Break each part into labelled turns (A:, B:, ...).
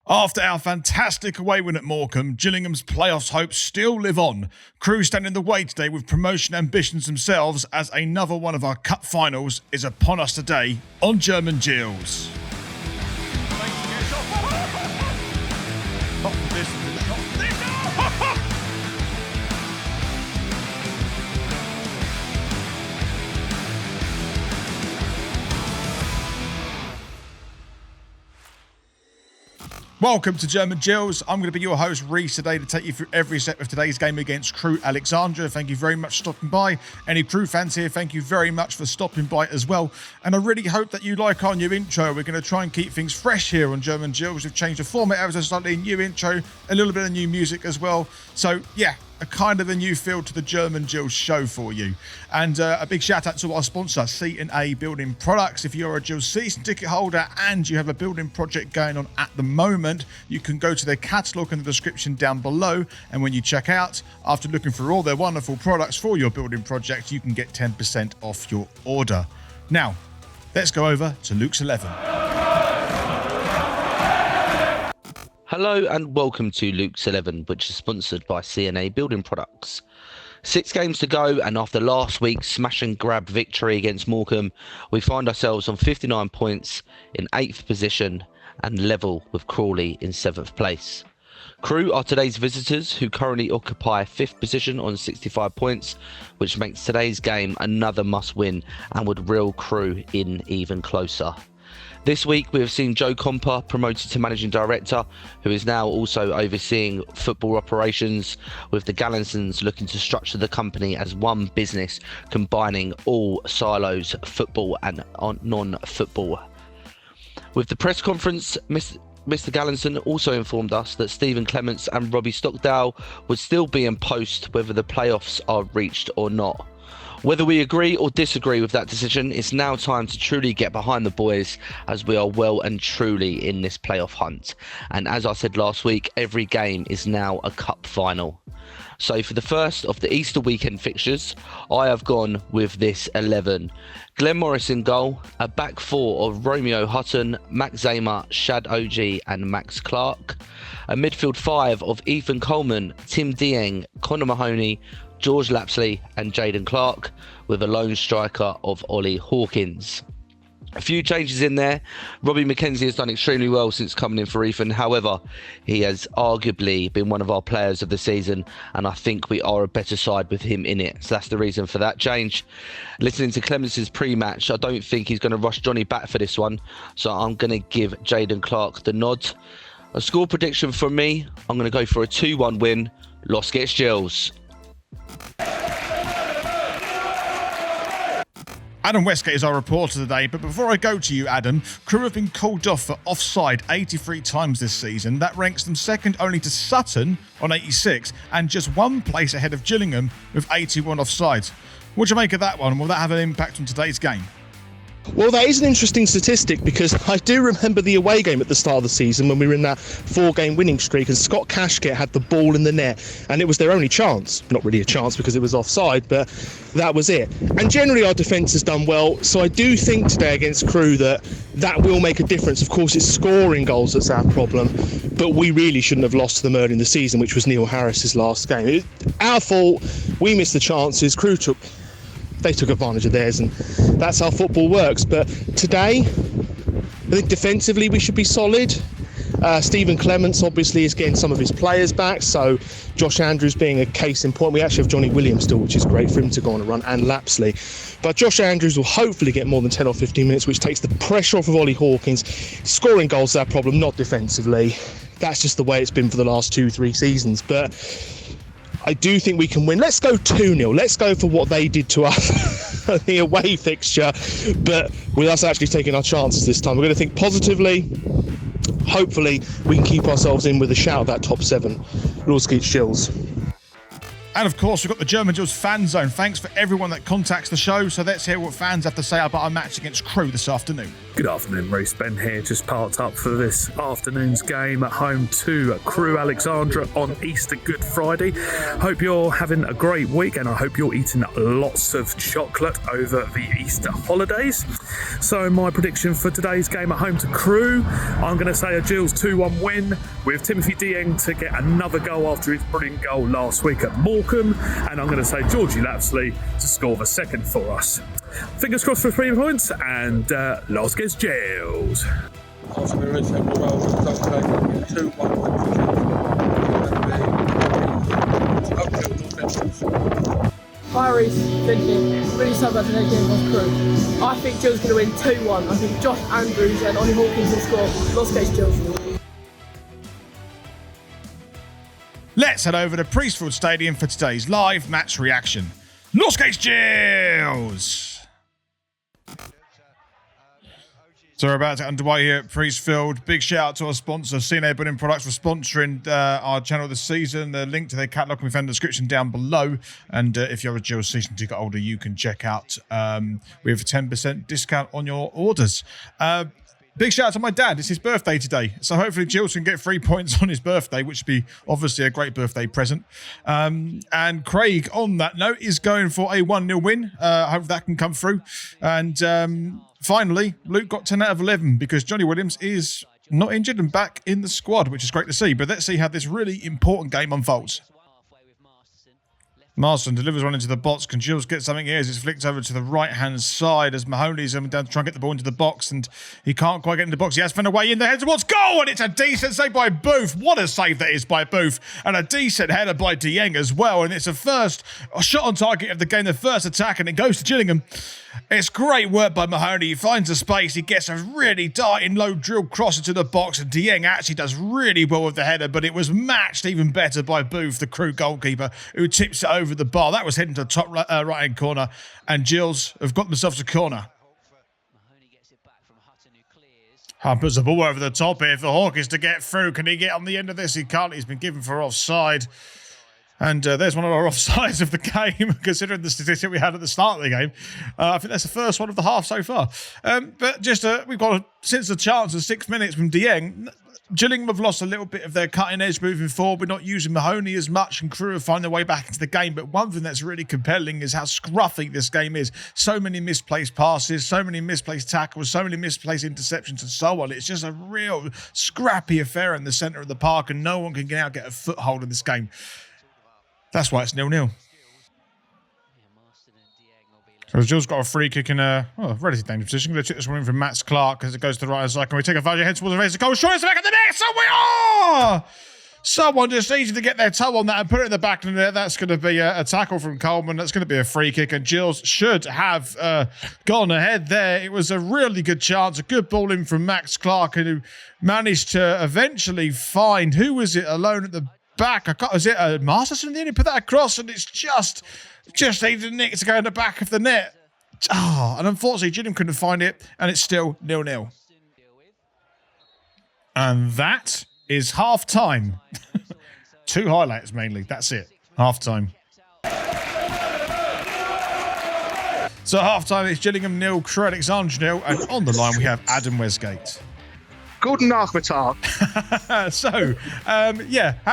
A: After our fantastic away win at Morecambe, Gillingham's playoffs hopes still live on. Crewe stand in the way today with promotion ambitions themselves as another one of our cup finals is upon us today on German Gills. Welcome to German Gills. I'm going to be your host, Reese, today to take you through every step of today's game against Crewe Alexandra. Thank you very much for stopping by. Any Crewe fans here, thank you very much for stopping by as well. And I really hope that you like our new intro. We're going to try and keep things fresh here on German Gills. We've changed the format ever so slightly, new intro, a little bit of new music as well. So, yeah, a kind of a new feel to the German Gills show for you. And a big shout out to our sponsor, C&A Building Products. If you're a Gills season ticket holder and you have a building project going on at the moment, you can go to their catalogue in the description down below. And when you check out, after looking through all their wonderful products for your building project, you can get 10% off your order. Now, let's go over to Luke's 11.
B: Hello and welcome to Luke's 11, which is sponsored by C&A Building Products. 6 games to go, and after last week's smash and grab victory against Morecambe, we find ourselves on 59 points in 8th position and level with Crawley in 7th place. Crewe are today's visitors, who currently occupy 5th position on 65 points, which makes today's game another must-win and would reel Crewe in even closer. This week, we have seen Joe Comper promoted to Managing Director, who is now also overseeing football operations, with the Gallinsons looking to structure the company as one business, combining all silos, football and non-football. With the press conference, Mr. Gallinson also informed us that Stephen Clements and Robbie Stockdale would still be in post whether the playoffs are reached or not. Whether we agree or disagree with that decision, it's now time to truly get behind the boys, as we are well and truly in this playoff hunt. And as I said last week, every game is now a cup final. So for the first of the Easter weekend fixtures, I have gone with this 11. Glenn Morris in goal, a back four of Romeo Hutton, Max Zamer, Shad OG and Max Clark. A midfield 5 of Ethan Coleman, Tim Dieng, Connor Mahoney, George Lapsley and Jaden Clark, with a lone striker of Ollie Hawkins. A few changes in there. Robbie McKenzie has done extremely well since coming in for Ethan. However, he has arguably been one of our players of the season, and I think we are a better side with him in it. So that's the reason for that change. Listening to Clemens' pre-match, I don't think he's going to rush Johnny back for this one, so I'm going to give Jaden Clark the nod. A score prediction from me, I'm going to go for a 2-1 win. Loss gets Gills.
A: Adam Wesgate is our reporter today, but before I go to you, Adam, Crewe have been called off for offside 83 times this season. That ranks them second only to Sutton on 86 and just one place ahead of Gillingham with 81 offsides. What do you make of that one? Will that have an impact on today's game?
C: Well, that is an interesting statistic, because I do remember the away game at the start of the season when we were in that 4-game winning streak and Scott Cashkett had the ball in the net and it was their only chance. Not really a chance because it was offside, but that was it. And generally our defence has done well, so I do think today against Crewe that will make a difference. Of course, it's scoring goals that's our problem, but we really shouldn't have lost to them early in the season, which was Neil Harris's last game. Our fault, we missed the chances, Crewe took advantage of theirs, and that's how football works. But today, I think defensively we should be solid. Stephen Clements obviously is getting some of his players back, so Josh Andrews being a case in point. We actually have Johnny Williams still, which is great for him to go on a run, and Lapsley. But Josh Andrews will hopefully get more than 10 or 15 minutes, which takes the pressure off of Ollie Hawkins. Scoring goals is our problem, not defensively. That's just the way it's been for the last 2-3 seasons. But I do think we can win. Let's go 2-0. Let's go for what they did to us, the away fixture, but with us actually taking our chances this time. We're going to think positively. Hopefully, we can keep ourselves in with a shout of that top 7. Wesgate Gills.
A: And of course, we've got the German Gills fan zone. Thanks for everyone that contacts the show. So let's hear what fans have to say about our match against Crewe this afternoon.
D: Good afternoon, Reece. Ben here, just parked up for this afternoon's game at home to Crewe Alexandra on Easter Good Friday. Hope you're having a great week and I hope you're eating lots of chocolate over the Easter holidays. So my prediction for today's game at home to Crewe, I'm going to say a Gills 2-1 win with Timothy Dieng to get another goal after his brilliant goal last week at Morecambe, and I'm going to say Georgie Lapsley to score the second for us. Fingers crossed for 3 points, and Los Gills.
E: Hi Reece, thinking really sad about today's game against Crewe. I think Gills going to win 2-1. I think Josh Andrews and Ollie Hawkins will score. Los Gills.
A: Let's head over to Priestfield Stadium for today's live match reaction. Los Gills! So we're about to underway here at Priestfield. Big shout out to our sponsor, CNA Building Products, for sponsoring our channel this season. The link to their catalogue can be found in the description down below. And if you're a Gills season ticket holder, you can check out. We have a 10% discount on your orders. Big shout out to my dad. It's his birthday today. So hopefully Gills can get 3 points on his birthday, which would be obviously a great birthday present. And Craig, on that note, is going for a 1-0 win. Hope that can come through. And finally, Luke got 10 out of 11 because Johnny Williams is not injured and back in the squad, which is great to see. But let's see how this really important game unfolds. Marston delivers one into the box. Can Gills get something here as it's flicked over to the right-hand side as Mahoney's down to try and get the ball into the box, and he can't quite get into the box. He has found a way in the head towards goal, and it's a decent save by Booth. What a save that is by Booth, and a decent header by Dieng as well, and it's a first shot on target of the game, the first attack, and it goes to Gillingham. It's great work by Mahoney. He finds a space. He gets a really darting low drill cross into the box, and Dieng actually does really well with the header, but it was matched even better by Booth, the Crewe goalkeeper, who tips it over the bar. That was heading to the top right-hand corner, and Gills have got themselves a corner. Hunt puts the ball over the top here for Hawkins to get through. Can he get on the end of this? He can't. He's been given for offside. And there's one of our offsides of the game, considering the statistic we had at the start of the game. I think that's the first one of the half so far. But just we've got, since the chance of 6 minutes from Dieng, Gillingham have lost a little bit of their cutting edge moving forward. We're not using Mahoney as much, and Crewe have found their way back into the game. But one thing that's really compelling is how scruffy this game is. So many misplaced passes, so many misplaced tackles, so many misplaced interceptions and so on. It's just a real scrappy affair in the centre of the park, and no one can get a foothold in this game. That's why it's 0-0. So Gills got a free kick in a relatively dangerous position. Going to take this one in from Max Clark as it goes to the right side. Can we take a value head towards the face of goal? Sure, it's back at the net. So we are! Someone just needed to get their toe on that and put it in the back of the net. That's going to be a tackle from Coleman. That's going to be a free kick, and Gills should have gone ahead there. It was a really good chance, a good ball in from Max Clark, who managed to eventually find, who was it alone at the back? Was it Masterson in the end? He put that across, and it's just needed Nick to go in the back of the net. And unfortunately, Gillingham couldn't find it, and it's still 0-0. And that is half time. 2 highlights mainly. That's it. Half time. So half time is Gillingham 0, Crewe Alexandra 0, and on the line we have Adam Wesgate.
C: Guten Nachmittag.
A: So, how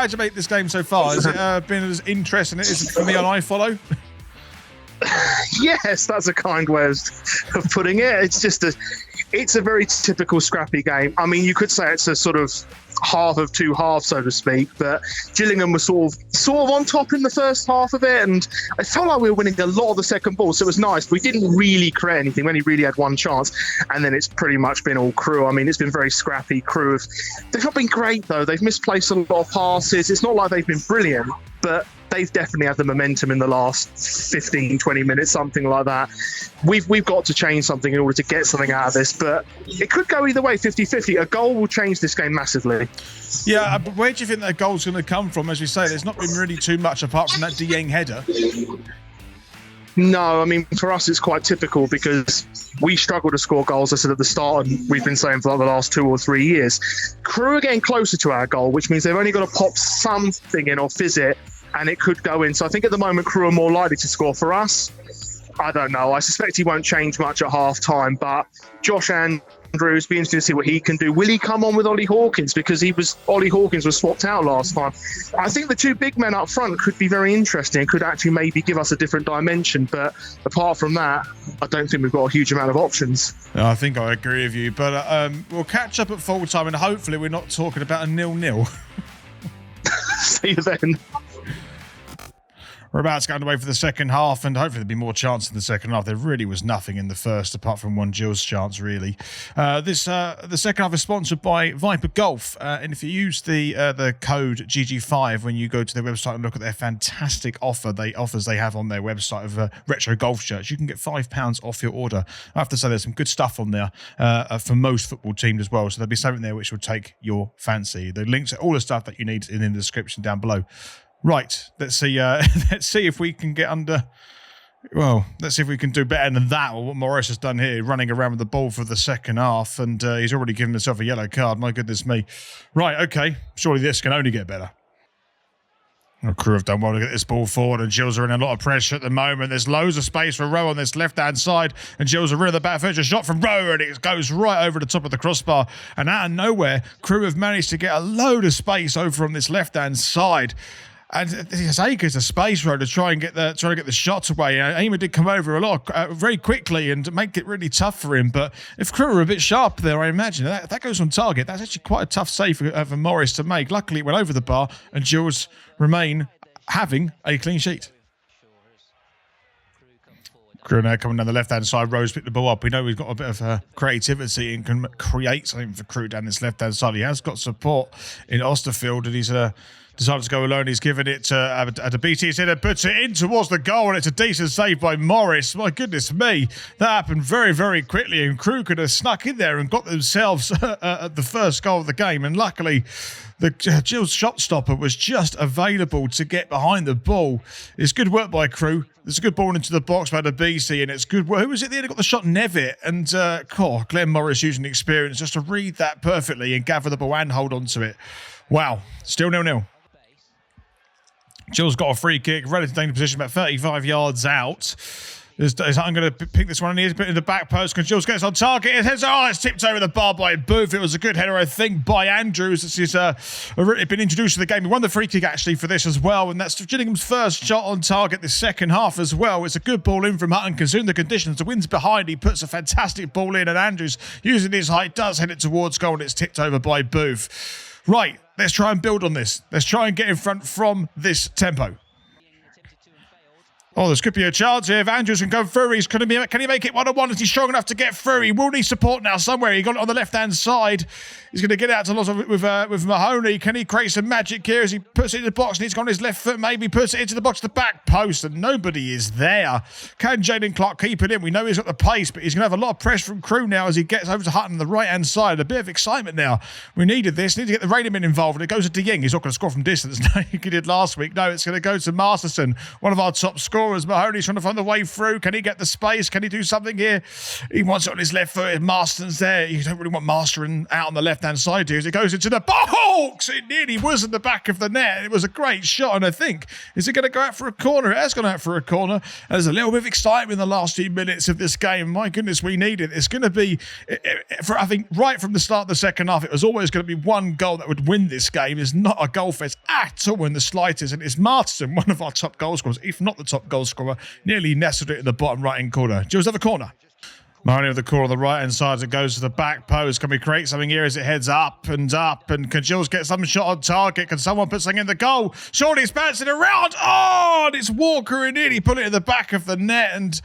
A: did you make this game so far? Has it been as interesting as it is for me on iFollow?
C: Yes, that's a kind way of putting it. It's a very typical scrappy game. I mean, you could say it's a sort of half of two halves, so to speak, but Gillingham was sort of on top in the first half of it, and I felt like we were winning a lot of the second ball, so it was nice. We didn't really create anything. We only really had one chance, and then it's pretty much been all Crewe. I mean, it's been very scrappy. Crewe, they've not been great, though. They've misplaced a lot of passes. It's not like they've been brilliant, but they've definitely had the momentum in the last 15, 20 minutes, something like that. We've got to change something in order to get something out of this, but it could go either way, 50-50. A goal will change this game massively.
A: Yeah, but where do you think that goal's going to come from? As we say, there's not been really too much apart from that Dieng header.
C: No, I mean, for us, it's quite typical because we struggle to score goals, I said at the start, and we've been saying for like the last 2 or 3 years. Crewe are getting closer to our goal, which means they've only got to pop something in or fizz it, and it could go in. So I think at the moment Crewe are more likely to score. For us, I don't know. I suspect he won't change much at half-time, but Josh Andrews, be interesting to see what he can do. Will he come on with Ollie Hawkins? Because Ollie Hawkins was swapped out last time. I think the two big men up front could be very interesting, could actually maybe give us a different dimension. But apart from that, I don't think we've got a huge amount of options.
A: No, I think I agree with you. But we'll catch up at full time, and hopefully we're not talking about a 0-0.
C: See you then.
A: We're about to go underway for the second half, and hopefully there'll be more chance in the second half. There really was nothing in the first, apart from one Gills chance, really. The second half is sponsored by Viper Golf, and if you use the code GG5 when you go to their website and look at their fantastic offers they have on their website of retro golf shirts, you can get £5 off your order. I have to say there's some good stuff on there for most football teams as well, so there'll be something there which will take your fancy. The links to all the stuff that you need in the description down below. Right, let's see if we can get under. Well, let's see if we can do better than that, or what Morris has done here, running around with the ball for the second half, and he's already given himself a yellow card. My goodness me. Right, okay, surely this can only get better. Crewe have done well to get this ball forward, and Gills are in a lot of pressure at the moment. There's loads of space for Rowe on this left-hand side, and Gills are rid of the back foot. A shot from Rowe, and it goes right over the top of the crossbar. And out of nowhere, Crewe have managed to get a load of space over on this left-hand side. And there's acres of space, Rowe, to try and get the shots away. Eamer did come over a lot very quickly and make it really tough for him. But if Crewe are a bit sharp there, I imagine that goes on target. That's actually quite a tough save for Morris to make. Luckily, it went over the bar, and Gills remain having a clean sheet. Crewe now coming down the left-hand side. Rose picked the ball up. We know he's got a bit of creativity and can create something for Crewe down this left-hand side. He has got support in Osterfield, and he's decided to go alone. He's given it to Adebisi. He's in, puts it in towards the goal, and it's a decent save by Morris. My goodness me. That happened very, very quickly, and Crewe could have snuck in there and got themselves the first goal of the game. And luckily, the Gills shot stopper was just available to get behind the ball. It's good work by Crewe. There's a good ball into the box by Adebisi, and it's good work. Who was it there that got the shot? Nevitt. And Glenn Morris using experience just to read that perfectly and gather the ball and hold on to it. Wow. Still 0-0. Gills got a free kick, relative danger position, about 35 yards out. I'm going to pick this one, and he's put in the back post. Because Gills gets on target. It's tipped over the bar by Booth. It was a good header, I think, by Andrews. This is been introduced to the game. He won the free kick, actually, for this as well. And that's Gillingham's first shot on target this second half as well. It's a good ball in from Hutton, considering the conditions. The wind's behind. He puts a fantastic ball in, and Andrews, using his height, does head it towards goal, and it's tipped over by Booth. Right, let's try and build on this. Let's try and get in front from this tempo. Oh, this could be a chance here. If Andrews can go through, can he make it 1-on-1? Is he strong enough to get through? He will need support now somewhere. He got it on the left-hand side. He's going to get out to lots of with Mahoney. Can he create some magic here as he puts it in the box? And he's got his left foot, maybe puts it into the box, the back post, and nobody is there. Can Jaden Clark keep it in? We know he's got the pace, but he's going to have a lot of pressure from Crewe now as he gets over to Hutton on the right-hand side. A bit of excitement now. We needed this. Need to get the Rainiman involved, and it goes to De Jong. He's not going to score from distance like he did last week. No, it's going to go to Masterson, one of our top scorers. Mahoney's trying to find the way through. Can he get the space? Can he do something here? He wants it on his left foot. Marston's there. You don't really want Marston out on the left-hand side here as it goes into the box. It nearly was in the back of the net. It was a great shot, and I think, is it going to go out for a corner? It has gone out for a corner. There's a little bit of excitement in the last few minutes of this game. My goodness, we need it. It's going to be, I think, right from the start of the second half, it was always going to be one goal that would win this game. It's not a goal fest at all in the slightest, and it's Marston, one of our top goal scorers, if not the top goal scorer, nearly nestled it in the bottom right-hand corner. Gills have a corner. Mahoney with the corner on the right-hand side as it goes to the back post. Can we create something here as it heads up? And can Gills get some shot on target? Can someone put something in the goal? Surely it's bouncing around. Oh, and it's Walker and nearly put it in the back of the net. And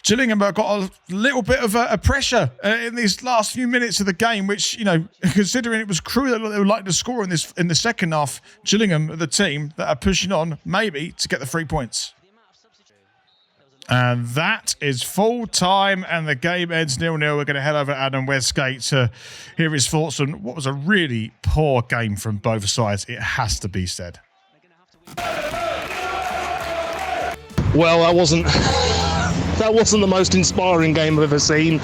A: Gillingham got a little bit of a pressure in these last few minutes of the game, which, you know, considering it was Crewe that they would like to score in the second half, Gillingham are the team that are pushing on maybe to get the 3 points. And that is full time, and the game ends 0-0. We're going to head over to Adam Wesgate to hear his thoughts on what was a really poor game from both sides. It has to be said.
C: Well, that wasn't the most inspiring game I've ever seen.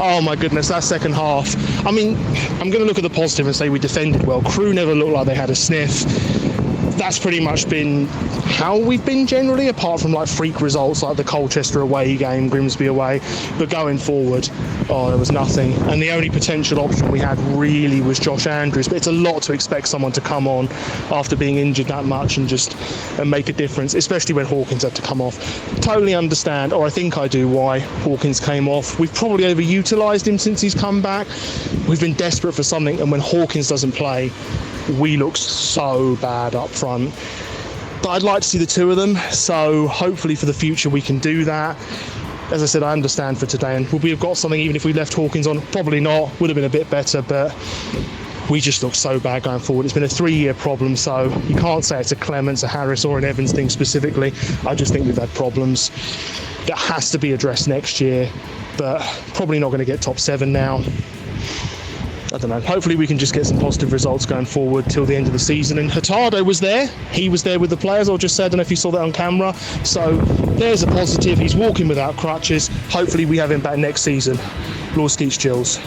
C: Oh my goodness, that second half. I mean, I'm going to look at the positive and say we defended well. Crewe never looked like they had a sniff. that's pretty much been how we've been generally, apart from like freak results like the Colchester away game, Grimsby away. But going forward, there was nothing. And the only potential option we had really was Josh Andrews. But it's a lot to expect someone to come on after being injured that much and make a difference, especially when Hawkins had to come off. Totally understand, or I think I do, why Hawkins came off. We've probably overutilised him since he's come back. We've been desperate for something, and when Hawkins doesn't play, we look so bad up front. But I'd like to see the two of them, so hopefully for the future we can do that. As I said, I understand for today, and would we have got something even if we left Hawkins on? Probably not. Would have been a bit better, but we just look so bad going forward. It's been a 3-year problem, so you can't say it's a Clements, a Harris or an Evans thing specifically. I just think we've had problems that has to be addressed next year, but probably not going to get top 7 now. I don't know. Hopefully we can just get some positive results going forward till the end of the season. And Hurtado was there. He was there with the players. I just said, I don't know if you saw that on camera. So there's a positive. He's walking without crutches. Hopefully we have him back next season. Wesgate, Gills.